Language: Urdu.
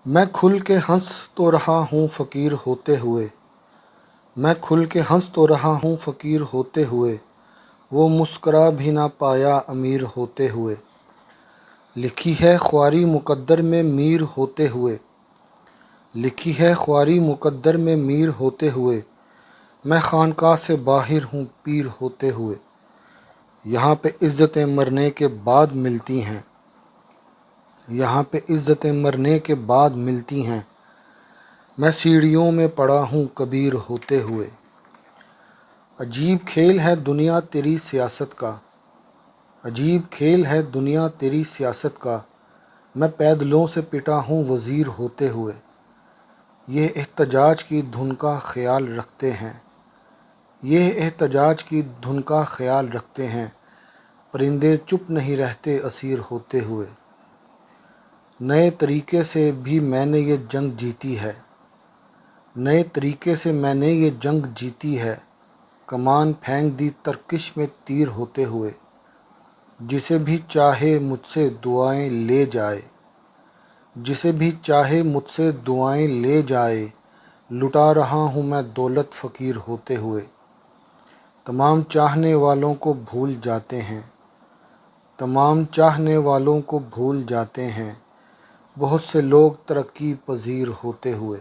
میں کھل کے ہنس تو رہا ہوں فقیر ہوتے ہوئے، میں کھل کے ہنس تو رہا ہوں فقیر ہوتے ہوئے، وہ مسکرا بھی نہ پایا امیر ہوتے ہوئے۔ لکھی ہے خواری مقدر میں میر ہوتے ہوئے، لکھی ہے خواری مقدر میں میر ہوتے ہوئے، میں خانقاہ سے باہر ہوں پیر ہوتے ہوئے۔ یہاں پہ عزتیں مرنے کے بعد ملتی ہیں، یہاں پہ عزتیں مرنے کے بعد ملتی ہیں، میں سیڑھیوں میں پڑا ہوں کبیر ہوتے ہوئے۔ عجیب کھیل ہے دنیا تیری سیاست کا، عجیب کھیل ہے دنیا تیری سیاست کا، میں پیدلوں سے پٹا ہوں وزیر ہوتے ہوئے۔ یہ احتجاج کی دھن کا خیال رکھتے ہیں، یہ احتجاج کی دھن کا خیال رکھتے ہیں، پرندے چپ نہیں رہتے اسیر ہوتے ہوئے۔ نئے طریقے سے بھی میں نے یہ جنگ جیتی ہے، نئے طریقے سے میں نے یہ جنگ جیتی ہے، کمان پھینک دی ترکش میں تیر ہوتے ہوئے۔ جسے بھی چاہے مجھ سے دعائیں لے جائے، جسے بھی چاہے مجھ سے دعائیں لے جائے، لٹا رہا ہوں میں دولت فقیر ہوتے ہوئے۔ تمام چاہنے والوں کو بھول جاتے ہیں، تمام چاہنے والوں کو بھول جاتے ہیں، بہت سے لوگ ترقی پذیر ہوتے ہوئے۔